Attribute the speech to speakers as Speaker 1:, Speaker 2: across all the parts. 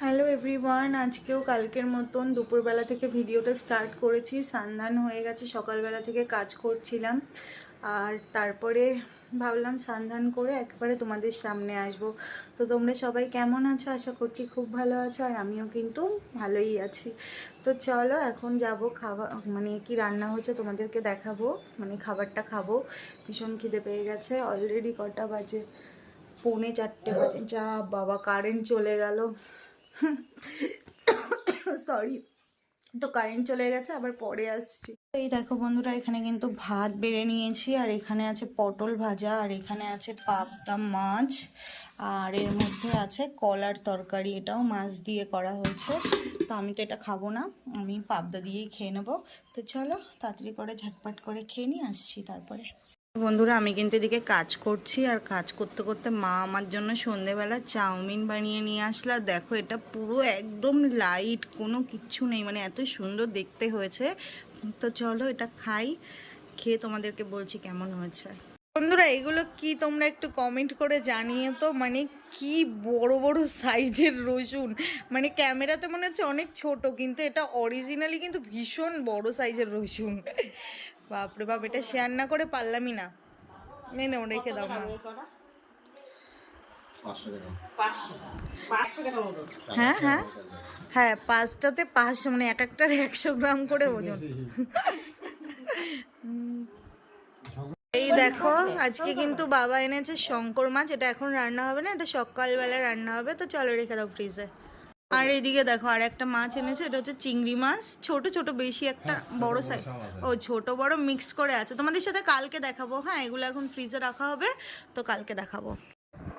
Speaker 1: Hello everyone, আজকেও কালকের মতন দুপুরবেলা থেকে ভিডিওটা স্টার্ট করেছি। স্নান হয়ে গেছে, সকালবেলা থেকে কাজ করছিলাম আর তারপরে ভাবলাম স্নান করে একবারে তোমাদের সামনে আসব। তো তোমরা সবাই কেমন আছো? আশা করছি খুব ভালো আছো, আর আমিও কিন্তু ভালোই আছি। তো চলো এখন যাব খাবার, মানে কি রান্না হচ্ছে তোমাদেরকে দেখাবো, মানে খাবারটা খাবো। ভীষণ খিদে পেয়ে গেছে, অলরেডি কটা বাজে, 3:45 বাজে। যা বাবা, কারেন্ট চলে গেল, সরি। তো কারেন্ট চলে গেছে, আবার পরে আসছি। এই দেখো বন্ধুরা, এখানে কিন্তু ভাত বেড়ে নিয়েছি, আর এখানে আছে পটল ভাজা, আর এখানে আছে পাবদা মাছ, আর এর মধ্যে আছে কলার তরকারি। এটাও মাছ দিয়ে করা হয়েছে। তো আমি তো এটা খাবো না, আমি পাবদা দিয়েই খেয়ে নেবো। তো চলো তাড়াতাড়ি করে ঝটপট করে খেয়ে নিয়ে আসছি। তারপরে বন্ধুরা, আমি কিন্তু এদিকে কাজ করছি, আর কাজ করতে করতে মা আমার জন্য সন্ধেবেলা চাউমিন বানিয়ে নিয়ে আসলো। আর দেখো, এটা পুরো একদম লাইট, কোনো কিচ্ছু নেই, মানে এত সুন্দর দেখতে হয়েছে। তো চলো এটা খাই, খেয়ে তোমাদেরকে বলছি কেমন হয়েছে। বন্ধুরা, এগুলো কি তোমরা একটু কমেন্ট করে জানিয়ে তো, মানে কি বড় বড় সাইজের রসুন। মানে ক্যামেরাতে মনে হচ্ছে অনেক ছোট, কিন্তু এটা অরিজিনালি কিন্তু ভীষণ বড় সাইজের রসুন। বাপরে বাপ, এটা শেয়ার না করে পারলামই না। নেই না, রেখে দাও মা। হ্যাঁ হ্যাঁ হ্যাঁ, 5টাতে 500, মানে এক একটার 100 গ্রাম করে ওজন। এই দেখো, আজকে কিন্তু বাবা এনেছে শঙ্কর মাছ। এটা এখন রান্না হবে না, এটা সকালবেলা রান্না হবে। তো চলো রেখে দাও ফ্রিজে। আর এইদিকে দেখো, আর একটা মাছ এনেছে, এটা হচ্ছে চিংড়ি মাছ, ছোট ছোট, বেশি একটা বড় সাইজ। ও ছোট বড় মিক্স করে আছে, তোমাদের সাথে কালকে দেখাবো। হ্যাঁ, এগুলো এখন ফ্রিজে রাখা হবে, তো কালকে দেখাবো।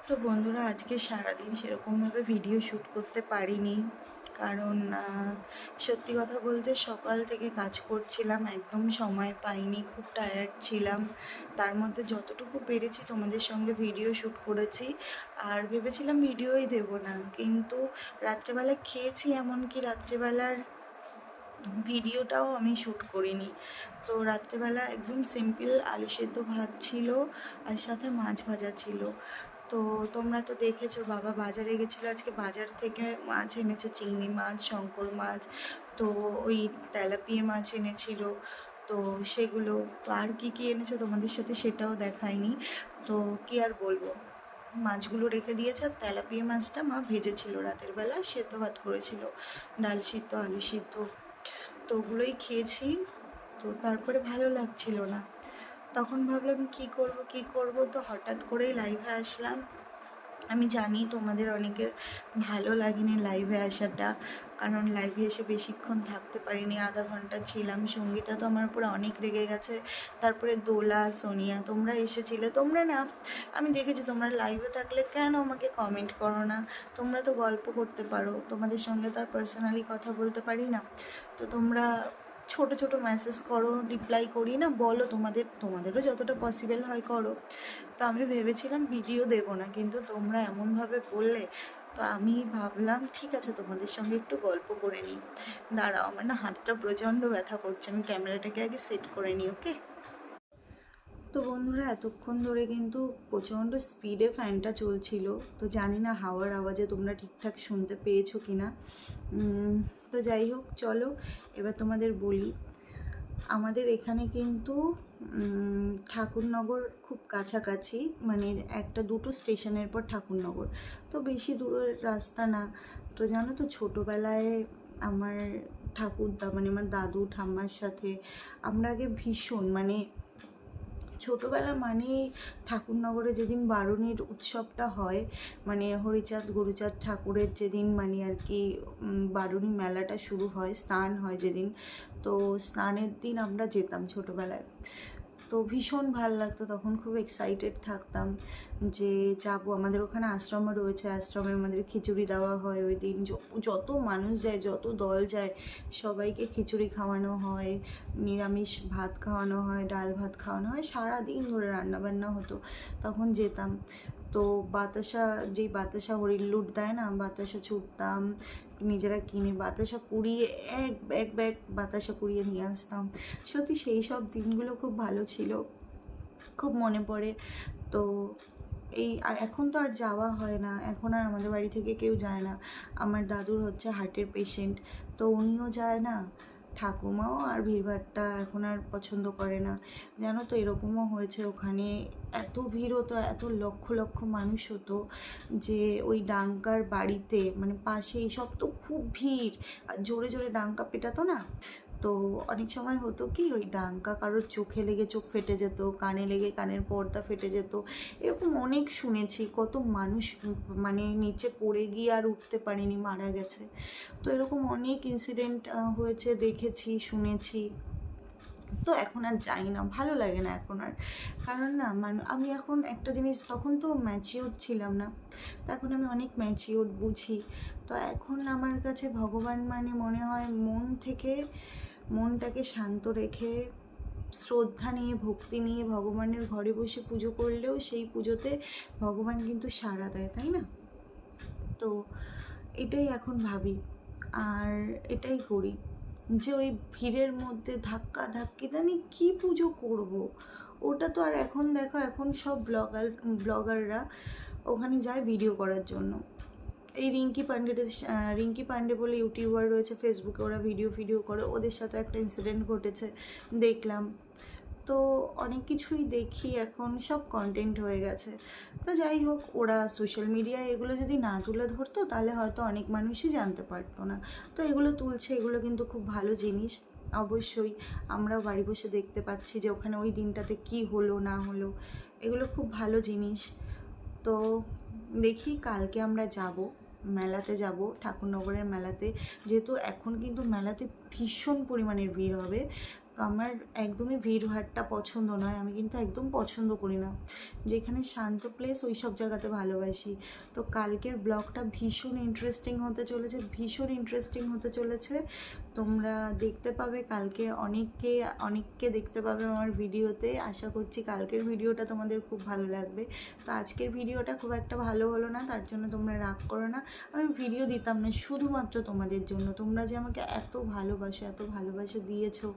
Speaker 1: তো বন্ধুরা, আজকে সারাদিন সেরকমভাবে ভিডিও শ্যুট করতে পারিনি, কারণ সত্যি কথা বলতে সকাল থেকে কাজ করছিলাম, একদম সময় পাইনি, খুব টায়ার্ড ছিলাম। তার মধ্যে যতটুকু পেরেছি তোমাদের সঙ্গে ভিডিও শ্যুট করেছি, আর ভেবেছিলাম ভিডিওই দেব না, কিন্তু রাত্রেবেলা খেয়েছি, এমনকি রাত্রেবেলার ভিডিওটাও আমি শ্যুট করিনি। তো রাত্রেবেলা একদম সিম্পল আলু সেদ্ধ ভাত ছিল, আর সাথে মাছ ভাজা ছিল। তো তোমরা তো দেখেছো, বাবা বাজারে গেছিলো আজকে, বাজার থেকে মাছ এনেছে, চিংড়ি মাছ, শঙ্কর মাছ, তো ওই তেলাপিয়া মাছ এনেছিল। তো সেগুলো তো, আর কি কি এনেছে তোমাদের সাথে সেটাও দেখায়নি। তো কি আর বলবো, মাছগুলো রেখে দিয়েছে, আর তেলাপিয়া মাছটা মা ভেজেছিল রাতের বেলা, সেদ্ধ ভাত করেছিল, ডাল সিদ্ধ, আলু সিদ্ধ। তো ওগুলোই খেয়েছি। তো তারপরে ভালো লাগছিল না, তখন ভাবলাম কি করব কি করব, তো হঠাৎ করেই লাইভে আসলাম। আমি জানি তোমাদের অনেকের ভালো লাগেনি লাইভে আসাটা, কারণ লাইভে এসে বেশিক্ষণ থাকতে পারিনি, আধা ঘন্টা ছিলাম। সঙ্গীতা তো আমার উপরে অনেক রেগে গেছে, তারপরে দোলা, সোনিয়া, তোমরা এসেছিলে। তোমরা না, আমি দেখেছি তোমরা লাইভে থাকলে কেন আমাকে কমেন্ট করো না? তোমরা তো গল্প করতে পারো, তোমাদের সঙ্গে তো আর পার্সোনালি কথা বলতে পারি না। তো তোমরা ছোট ছোট মেসেজ করো, রিপ্লাই করি না, বলো তোমাদেরও যতটা পসিবল হয় করো। তো আমি ভেবেছিলাম ভিডিও দেবো না, কিন্তু তোমরা এমনভাবে বললে, তো আমি ভাবলাম ঠিক আছে তোমাদের সঙ্গে একটু গল্প করে নিই। দাঁড়াও, আমার না হাতটা প্রচণ্ড ব্যথা করছে, আমি ক্যামেরাটাকে আগে সেট করে নিই। ওকে। তো বন্ধুরা, এতক্ষণ ধরে কিন্তু প্রচণ্ড স্পিডে ফ্যানটা চলছিল, তো জানি না হাওয়ার আওয়াজে তোমরা ঠিকঠাক শুনতে পেয়েছো কি না। তো যাই হোক, চলো এবার তোমাদের বলি। আমাদের এখানে কিন্তু ঠাকুরনগর খুব কাছাকাছি, মানে একটা দুটো স্টেশনের পর ঠাকুরনগর, তো বেশি দূরের রাস্তা না। তো জানো তো, ছোটোবেলায় আমার ঠাকুরদা, মানে আমার দাদু ঠাম্মার সাথে আমরা আগে ভীষণ, মানে ছোটোবেলা মানেই ঠাকুরনগরে যেদিন বারুণীর উৎসবটা হয়, মানে হরিচাঁদ গুরুচাঁদ ঠাকুরের যেদিন, মানে আর কি বারুণী মেলাটা শুরু হয়, স্নান হয় যেদিন, তো স্নানের দিন আমরা যেতাম ছোটোবেলায়। তো ভীষণ ভাল লাগতো, তখন খুব এক্সাইটেড থাকতাম যে যাবো। আমাদের ওখানে আশ্রমও রয়েছে, আশ্রমে আমাদের খিচুড়ি দেওয়া হয় ওই দিন, যত মানুষ যায়, যত দল যায়, সবাইকে খিচুড়ি খাওয়ানো হয়, নিরামিষ ভাত খাওয়ানো হয়, ডাল ভাত খাওয়ানো হয়, সারাদিন ধরে রান্নাবান্না হতো। তখন যেতাম। তো বাতাসা, যেই বাতাসা হরির লুট দেয় না, বাতাসা ছুটতাম, নিজেরা কিনে বাতাসা কুড়িয়ে এক ব্যাগ ব্যাগ বাতাসা কুড়িয়ে নিয়ে আসতাম। সত্যি সেই সব দিনগুলো খুব ভালো ছিল, খুব মনে পড়ে। তো এখন তো আর যাওয়া হয় না, এখন আর আমাদের বাড়ি থেকে কেউ যায় না। আমার দাদুর হচ্ছে হার্টের পেশেন্ট, তো উনিও যায় না, ঠাকুমাও আর ভিড়ভাট্টা এখন আর পছন্দ করে না। জানো তো এরকমও হয়েছে, ওখানে এত ভিড় হতো, এত লক্ষ লক্ষ মানুষ হতো যে ওই ডাঙ্কার বাড়িতে মানে পাশে সব তো খুব ভিড়, আর জোরে জোরে ডাঙ্কা পেটাতো না। তো অনেক সময় হতো কি ওই ডাঙ্কা কারোর চোখে লেগে চোখ ফেটে যেত, কানে লেগে কানের পর্দা ফেটে যেত, এরকম অনেক শুনেছি। কত মানুষ মানে নিচে পড়ে গিয়ে আর উঠতে পারেনি, মারা গেছে। তো এরকম অনেক ইনসিডেন্ট হয়েছে, দেখেছি, শুনেছি। তো এখন আর যাই না, ভালো লাগে না এখন আর। কারণ না আমি এখন একটা জিনিস, তখন তো ম্যাচিওর ছিলাম না, তো এখন আমি অনেক ম্যাচিওর, বুঝি। তো এখন আমার কাছে ভগবান মানে মনে হয় মনটাকে শান্ত রেখে শ্রদ্ধা নিয়ে, ভক্তি নিয়ে ভগবানের ঘরে বসে পুজো করলেও সেই পুজোতে ভগবান কিন্তু সাড়া দেয়, তাই না? তো এটাই এখন ভাবি, আর এটাই করি, যে ওই ভিড়ের মধ্যে ধাক্কা ধাক্কিতে আমি কী পুজো করব? ওটা তো আর এখন দেখো, এখন সব ব্লগাররা ওখানে যায় ভিডিও করার জন্য। এই রিঙ্কি পান্ডে বলে ইউটিউবার রয়েছে ফেসবুকে, ওরা ভিডিও করে, ওদের সাথে একটা ইনসিডেন্ট ঘটেছে, দেখলাম। তো অনেক কিছুই দেখি, এখন সব কন্টেন্ট হয়ে গেছে। তো যাই হোক, ওরা সোশ্যাল মিডিয়ায় এগুলো যদি না তুলে ধরতো তাহলে হয়তো অনেক মানুষই জানতে পারতো না। তো এগুলো তুলছে, এগুলো কিন্তু খুব ভালো জিনিস। অবশ্যই আমরাও বাড়ি বসে দেখতে পাচ্ছি যে ওখানে ওই দিনটাতে কি হলো না হলো, এগুলো খুব ভালো জিনিস। তো দেখি কালকে আমরা যাব, মেলাতে যাব, ঠাকুরনগরের মেলাতে। যেহেতু এখন কিন্তু মেলাতে ভীষণ পরিমাণের ভিড় হবে, তো আমার একদমই ভিড়ভাট্টা পছন্দ নয়, আমি কিন্তু একদম পছন্দ করি না। যেখানে শান্ত প্লেস ওই সব জায়গাতে ভালোবাসি। তো কালকের ব্লগটা ভীষণ ইন্টারেস্টিং হতে চলেছে। তোমরা দেখতে পাবে কালকে, অনেককে দেখতে পাবে আমার ভিডিওতে। আশা করছি কালকের ভিডিওটা তোমাদের খুব ভালো লাগবে। তো আজকের ভিডিওটা খুব একটা ভালো হলো না, তার জন্য তোমরা রাগ করো না। আমি ভিডিও দিতাম না শুধুমাত্র তোমাদের জন্য, তোমরা যে আমাকে এত ভালোবাসা দিয়েছো,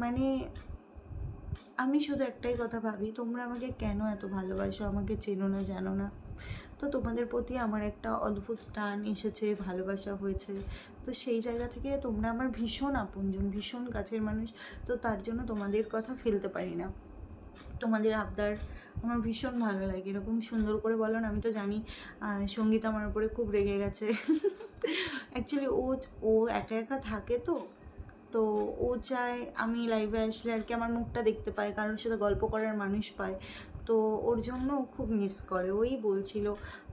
Speaker 1: মানে আমি শুধু একটাই কথা ভাবি, তোমরা আমাকে কেন এত ভালোবাসো, আমাকে চেনো না, জানো না। তো তোমাদের প্রতি আমার একটা অদ্ভুত টান এসেছে, ভালোবাসা হয়েছে। তো সেই জায়গা থেকে তোমরা আমার ভীষণ আপনজন, ভীষণ কাছের মানুষ। তো তার জন্য তোমাদের কথা ফেলতে পারি না। তোমাদের আবদার আমার ভীষণ ভালো লাগে, এরকম সুন্দর করে বলো না। আমি তো জানি সঙ্গীত আমার উপরে খুব রেগে গেছে। অ্যাকচুয়ালি ও একা একা থাকে, তো ও চায় আমি লাইভে আসলে আর কি আমার মুখটা দেখতে পায়, কারোর সাথে গল্প করার মানুষ পায়। তো ওর জন্য ও খুব মিস করে, ওই বলছিল।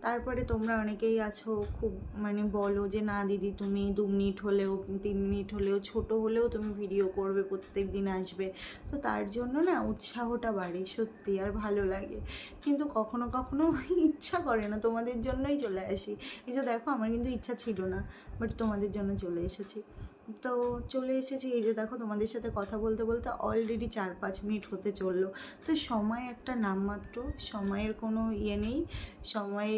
Speaker 1: তারপরে তোমরা অনেকেই আছো খুব মানে বলো যে না দিদি তুমি 2 মিনিট হলেও 3 মিনিট হলেও ছোট হলেও তুমি ভিডিও করবে, প্রত্যেক দিন আসবে। তো তার জন্য না উৎসাহটা বাড়ে সত্যি, আর ভালো লাগে। কিন্তু কখনো কখনো ইচ্ছা করে না, তোমাদের জন্যই চলে আসি। এই যে দেখো, আমার কিন্তু ইচ্ছা ছিল না, বাট তোমাদের জন্য চলে এসেছি। তো চলে এসেছি, এই যে দেখো তোমাদের সাথে কথা বলতে বলতে অলরেডি 4-5 মিনিট হতে চললো। তো সময় একটা নামমাত্র, সময়ের কোনো ইয়ে নেই, সময়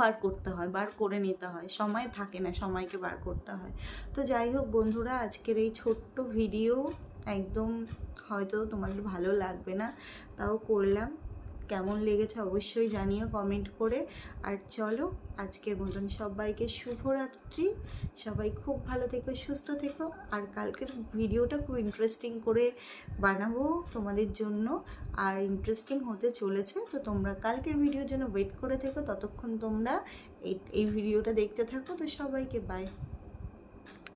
Speaker 1: বার করতে হয়, বার করে নিতে হয়, সময় থাকে না, সময়কে বার করতে হয়। তো যাই হোক বন্ধুরা, আজকের এই ছোট্ট ভিডিও একদম হয়তো তোমাদের ভালো লাগবে না, তাও করলাম। কেমন লেগেছে অবশ্যই জানিও কমেন্ট করে। আর চলো আজকের মতন সবাইকে শুভরাত্রি, সবাই খুব ভালো থেকো, সুস্থ থেকো। আর কালকের ভিডিওটা খুব ইন্টারেস্টিং করে বানাবো তোমাদের জন্য, আর ইন্টারেস্টিং হতে চলেছে। তো তোমরা কালকের ভিডিওর জন্য ওয়েট করে থেকো, ততক্ষণ তোমরা এই ভিডিওটা দেখতে থাকো। তো সবাইকে বাই।